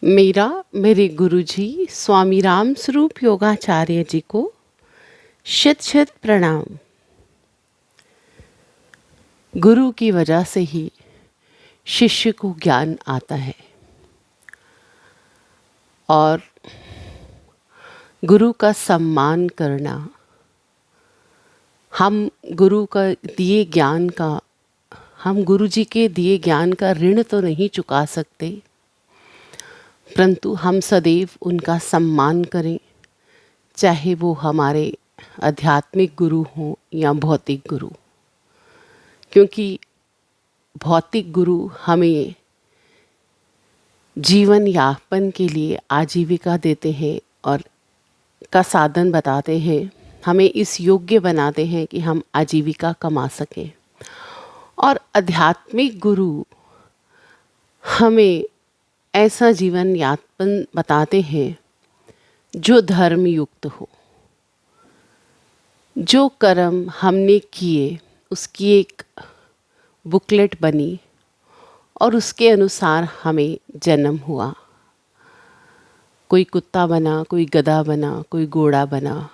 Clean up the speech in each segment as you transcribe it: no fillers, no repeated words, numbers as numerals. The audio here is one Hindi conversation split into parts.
मेरे गुरुजी स्वामी राम स्वरूप योगाचार्य जी को शत शत प्रणाम। गुरु की वजह से ही शिष्य को ज्ञान आता है और गुरु का सम्मान करना, हम गुरु का दिए ज्ञान का हम गुरु जी के दिए ज्ञान का ऋण तो नहीं चुका सकते, परंतु हम सदैव उनका सम्मान करें, चाहे वो हमारे आध्यात्मिक गुरु हों या भौतिक गुरु। क्योंकि भौतिक गुरु हमें जीवन यापन के लिए आजीविका देते हैं और का साधन बताते हैं, हमें इस योग्य बनाते हैं कि हम आजीविका कमा सकें। और आध्यात्मिक गुरु हमें ऐसा जीवन यापन बताते हैं जो धर्म युक्त हो। जो कर्म हमने किए उसकी एक बुकलेट बनी और उसके अनुसार हमें जन्म हुआ। कोई कुत्ता बना, कोई गधा बना, कोई घोड़ा बना।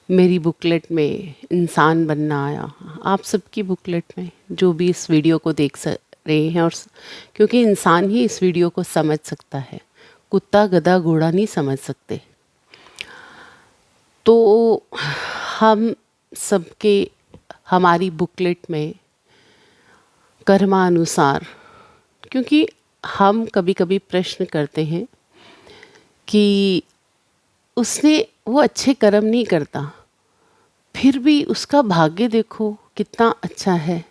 मेरी बुकलेट में इंसान बनना आया। आप सबकी बुकलेट में जो भी इस वीडियो को देख रहे हैं, और क्योंकि इंसान ही इस वीडियो को समझ सकता है, कुत्ता गधा घोड़ा नहीं समझ सकते। तो हम सबके हमारी बुकलेट में कर्मानुसार, क्योंकि हम कभी कभी प्रश्न करते हैं कि वो अच्छे कर्म नहीं करता, फिर भी उसका भाग्य देखो कितना अच्छा है,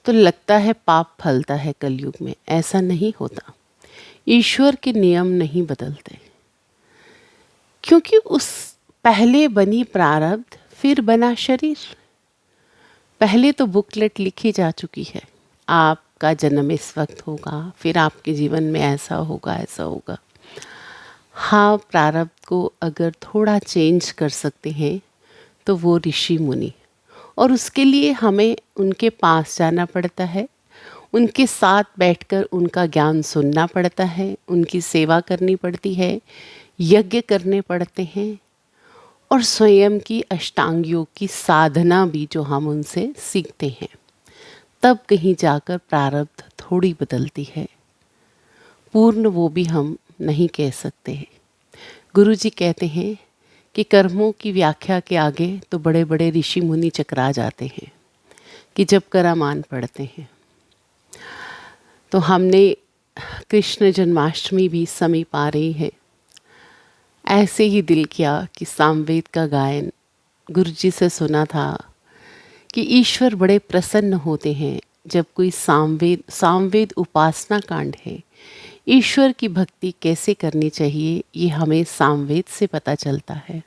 तो लगता है पाप फलता है कलयुग में। ऐसा नहीं होता। ईश्वर के नियम नहीं बदलते, क्योंकि उस पहले बनी प्रारब्ध, फिर बना शरीर। पहले तो बुकलेट लिखी जा चुकी है, आपका जन्म इस वक्त होगा, फिर आपके जीवन में ऐसा होगा, ऐसा होगा। हाँ, प्रारब्ध को अगर थोड़ा चेंज कर सकते हैं तो वो ऋषि मुनि, और उसके लिए हमें उनके पास जाना पड़ता है, उनके साथ बैठकर उनका ज्ञान सुनना पड़ता है, उनकी सेवा करनी पड़ती है, यज्ञ करने पड़ते हैं, और स्वयं की अष्टांग योग की साधना भी जो हम उनसे सीखते हैं, तब कहीं जाकर प्रारब्ध थोड़ी बदलती है। पूर्ण वो भी हम नहीं कह सकते हैं। गुरु जी कहते हैं कि कर्मों की व्याख्या के आगे तो बड़े बड़े ऋषि मुनि चकरा जाते हैं कि जब करामान पढ़ते हैं। तो हमने कृष्ण जन्माष्टमी भी समीप आ रही है, ऐसे ही दिल किया कि सामवेद का गायन गुरु जी से सुना था कि ईश्वर बड़े प्रसन्न होते हैं जब कोई सामवेद उपासना कांड है। ईश्वर की भक्ति कैसे करनी चाहिए ये हमें सामवेद से पता चलता है।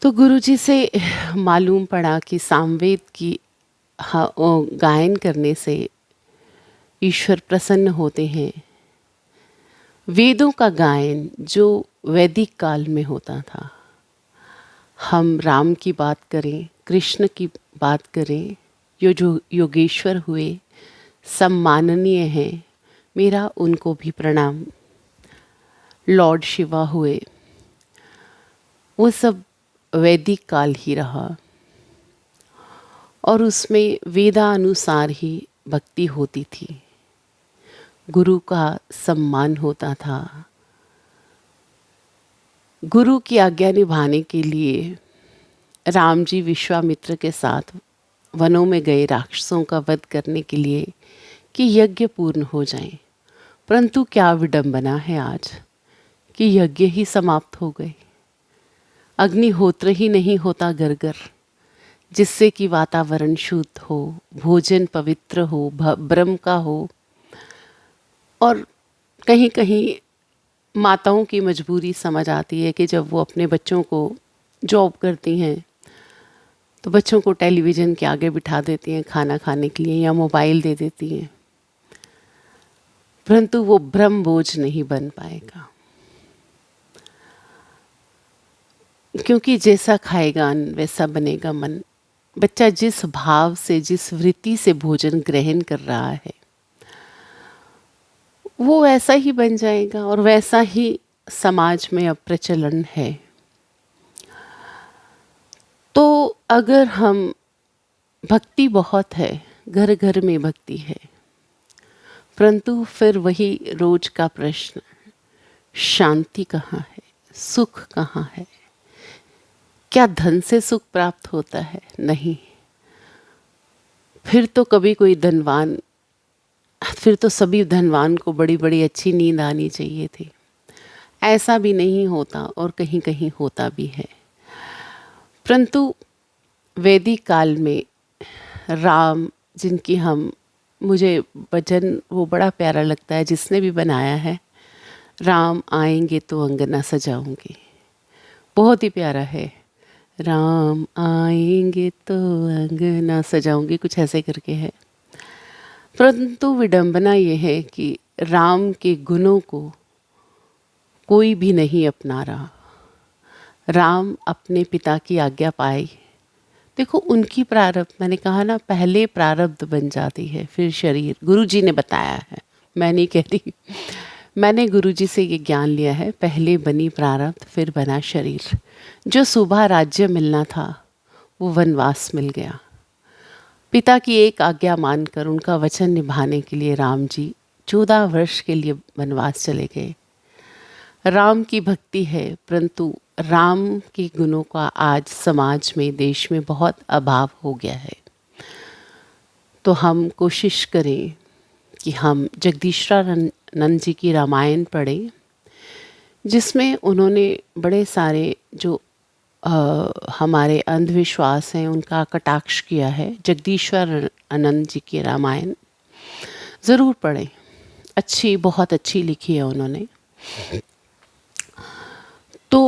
तो गुरुजी से मालूम पड़ा कि सामवेद की गायन करने से ईश्वर प्रसन्न होते हैं। वेदों का गायन जो वैदिक काल में होता था, हम राम की बात करें, कृष्ण की बात करें, जो योगेश्वर हुए, सम्माननीय हैं, मेरा उनको भी प्रणाम। लॉर्ड शिवा हुए, वो सब वैदिक काल ही रहा, और उसमें वेदानुसार ही भक्ति होती थी, गुरु का सम्मान होता था। गुरु की आज्ञा निभाने के लिए राम जी विश्वामित्र के साथ वनों में गए राक्षसों का वध करने के लिए कि यज्ञ पूर्ण हो जाए, परंतु क्या विडंबना है आज कि यज्ञ ही समाप्त हो गए। अग्निहोत्र ही नहीं होता घर घर, जिससे कि वातावरण शुद्ध हो, भोजन पवित्र हो, ब्रह्म का हो। और कहीं कहीं माताओं की मजबूरी समझ आती है कि जब वो अपने बच्चों को जॉब करती हैं तो बच्चों को टेलीविज़न के आगे बिठा देती हैं खाना खाने के लिए, या मोबाइल दे देती हैं, परंतु वो ब्रह्म बोझ नहीं बन पाएगा। क्योंकि जैसा खाएगा अन्न वैसा बनेगा मन। बच्चा जिस भाव से, जिस वृत्ति से भोजन ग्रहण कर रहा है, वो वैसा ही बन जाएगा और वैसा ही समाज में अब प्रचलन है। तो अगर हम भक्ति बहुत है, घर घर में भक्ति है, परंतु फिर वही रोज का प्रश्न, शांति कहाँ है, सुख कहाँ है? क्या धन से सुख प्राप्त होता है? नहीं। फिर तो कभी कोई धनवान, फिर तो सभी धनवान को बड़ी बड़ी अच्छी नींद आनी चाहिए थी। ऐसा भी नहीं होता और कहीं कहीं होता भी है। परंतु वैदिक काल में राम, जिनकी मुझे भजन वो बड़ा प्यारा लगता है, जिसने भी बनाया है, राम आएंगे तो अंगना सजाऊंगी, बहुत ही प्यारा है। राम आएंगे तो अंगना सजाऊंगी, कुछ ऐसे करके है। परंतु विडंबना ये है कि राम के गुणों को कोई भी नहीं अपना रहा। राम अपने पिता की आज्ञा पाए। देखो उनकी प्रारब्ध, मैंने कहा ना, पहले प्रारब्ध बन जाती है फिर शरीर। गुरुजी ने बताया है, मैं नहीं कह रही, मैंने गुरुजी से ये ज्ञान लिया है। पहले बनी प्रारब्ध, फिर बना शरीर। जो सुबह राज्य मिलना था वो वनवास मिल गया। पिता की एक आज्ञा मानकर उनका वचन निभाने के लिए राम जी 14 वर्ष के लिए वनवास चले गए। राम की भक्ति है, परंतु राम के गुणों का आज समाज में, देश में बहुत अभाव हो गया है। तो हम कोशिश करें कि हम जगदीश्वरानंद जी की रामायण पढ़ें, जिसमें उन्होंने बड़े सारे जो हमारे अंधविश्वास हैं उनका कटाक्ष किया है। जगदीश्वर आनंद जी की रामायण ज़रूर पढ़ें, अच्छी, बहुत अच्छी लिखी है उन्होंने। तो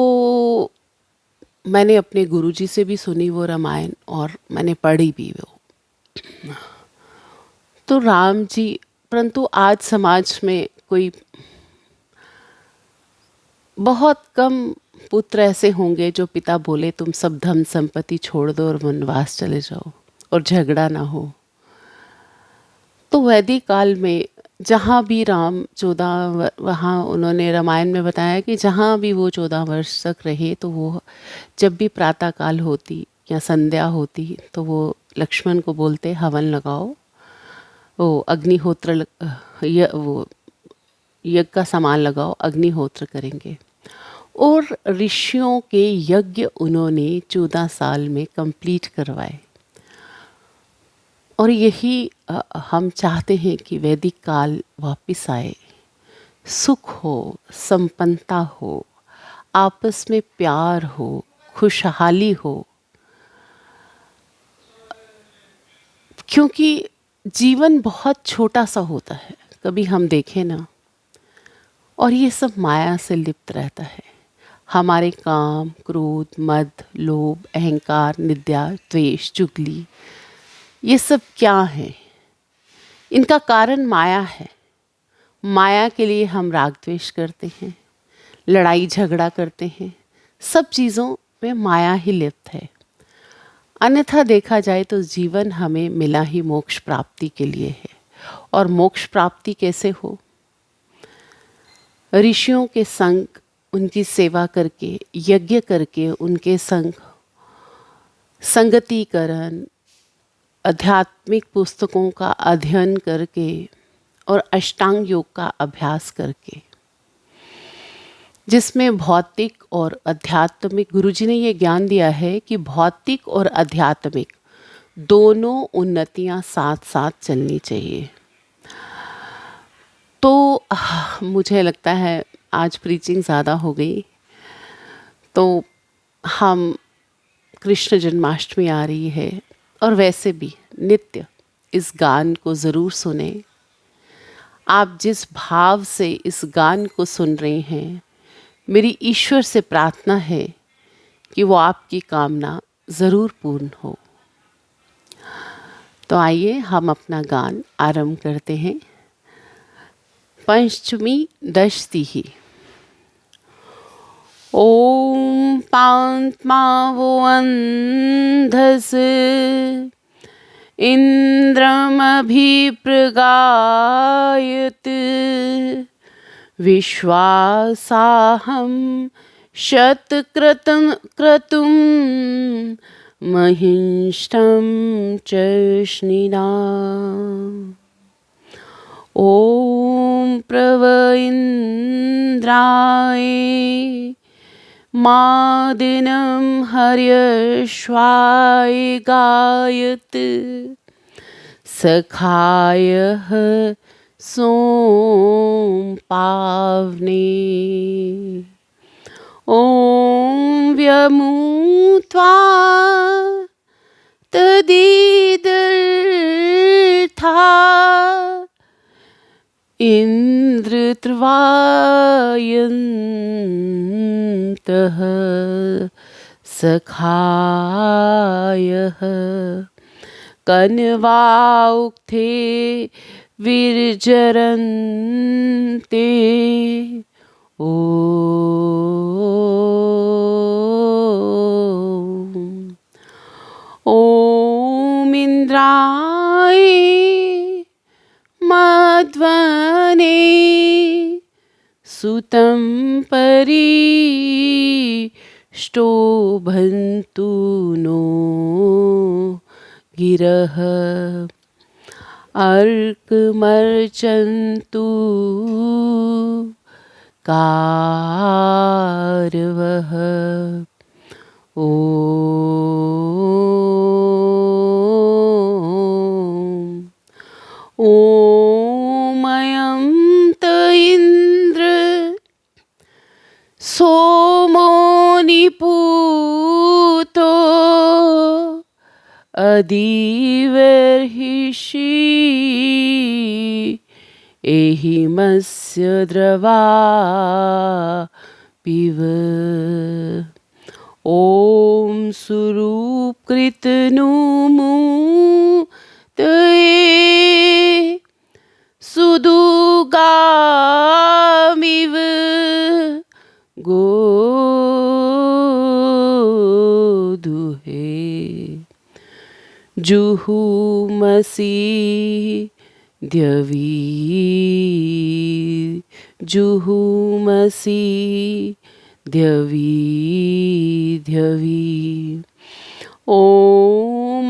मैंने अपने गुरुजी से भी सुनी वो रामायण और मैंने पढ़ी भी वो। तो राम जी, परंतु आज समाज में कोई बहुत कम पुत्र ऐसे होंगे जो पिता बोले तुम सब धन संपत्ति छोड़ दो और वनवास चले जाओ और झगड़ा ना हो। तो वैदिक काल में जहाँ भी राम 14, वहाँ उन्होंने रामायण में बताया कि जहाँ भी वो 14 वर्ष तक रहे, तो वो जब भी प्रातः काल होती या संध्या होती तो वो लक्ष्मण को बोलते हवन लगाओ, वो अग्निहोत्र वो यज्ञ का सामान लगाओ, अग्निहोत्र करेंगे। और ऋषियों के यज्ञ उन्होंने 14 साल में कंप्लीट करवाए। और यही हम चाहते हैं कि वैदिक काल वापस आए, सुख हो, संपन्नता हो, आपस में प्यार हो, खुशहाली हो। क्योंकि जीवन बहुत छोटा सा होता है, कभी हम देखें ना, और ये सब माया से लिप्त रहता है। हमारे काम, क्रोध, मद, लोभ, अहंकार, निंदा, द्वेष, चुगली, ये सब क्या है? इनका कारण माया है। माया के लिए हम राग द्वेष करते हैं, लड़ाई झगड़ा करते हैं। सब चीज़ों में माया ही लिप्त है। अन्यथा देखा जाए तो जीवन हमें मिला ही मोक्ष प्राप्ति के लिए है। और मोक्ष प्राप्ति कैसे हो? ऋषियों के संग, उनकी सेवा करके, यज्ञ करके, उनके संग संगतिकरण, आध्यात्मिक पुस्तकों का अध्ययन करके और अष्टांग योग का अभ्यास करके, जिसमें भौतिक और आध्यात्मिक, गुरुजी ने ये ज्ञान दिया है कि भौतिक और आध्यात्मिक दोनों उन्नतियां साथ साथ चलनी चाहिए। तो मुझे लगता है आज प्रीचिंग ज़्यादा हो गई, तो हम, कृष्ण जन्माष्टमी आ रही है और वैसे भी नित्य इस गान को ज़रूर सुने। आप जिस भाव से इस गान को सुन रहे हैं, मेरी ईश्वर से प्रार्थना है कि वो आपकी कामना ज़रूर पूर्ण हो। तो आइए हम अपना गान आरंभ करते हैं। पंचमी दशतिः। ॐ पान्त्मावो अन्धस्य इन्द्रमभिपृगायत् विश्वासाहं शतक्रतं क्रतुं महिष्ठं चष्णिनाम्। ॐ प्रव इन्द्राय मादिनं हर्यश्वाय गायत् सखायः सोमपावने। ॐ व्यमुत्वा तदिदर्था इन्द्रत्वायन्तः सखायः कन्वाउक्थे विर्जरन्ते। ॐ इन्द्राय मध्वने सुतं परिष्टोभन्तु नो गिरः अर्कमर्चन्तु कारवः। ॐ अयं त इन्द्र सोमो निपूतो अधिवर्हिषि एहिमस्य द्रवा पिब। ॐ सुरूपकृतनुमुतये सुदुगामिव गोधुहे जुहुमसि द्यवी जुहुमसि द्यवी द्यवी। ॐ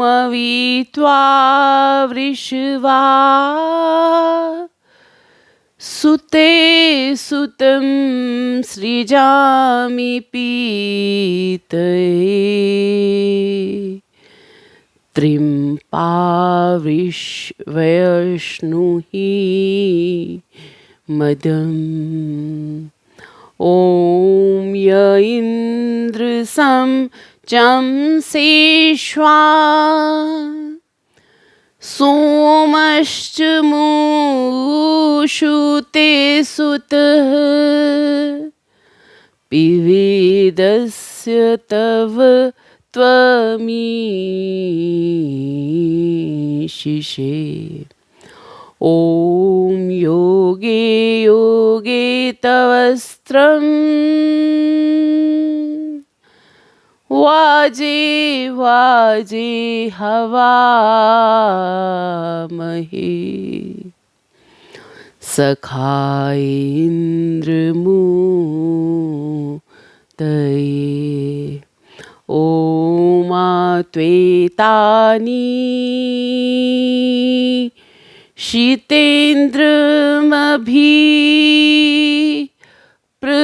अवित्वा वृषवा सुते सुतं सृजामि पीतये त्रिम्पाविश्वयश्नुहि मदम्। ॐ य इन्द्रसं चंसेष्वा सोमश्च मूषुते सुतः पिवेदस्य तव त्वमीशिषे। ॐ योगे योगे तवस्त्रं वाजे वाजे हवामहे सखाय इन्द्रमूतये। ॐ त्वेतानि शीतेन्द्रमभि प्रगायत्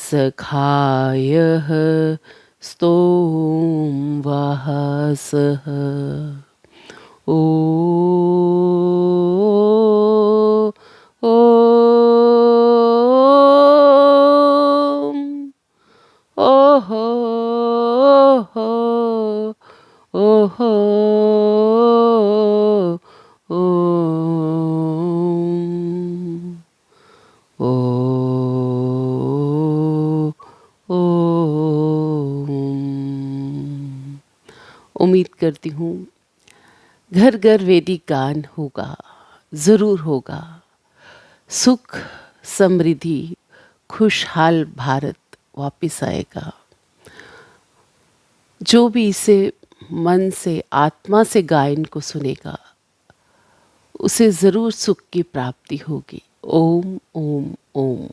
सखायः स्तोमवहसः। ॐ ओहो ओहो उम्मीद करती हूँ घर घर वैदिक गान होगा, ज़रूर होगा। सुख समृद्धि खुशहाल भारत वापस आएगा। जो भी इसे मन से आत्मा से गायन को सुनेगा उसे ज़रूर सुख की प्राप्ति होगी। ओम ओम ओम।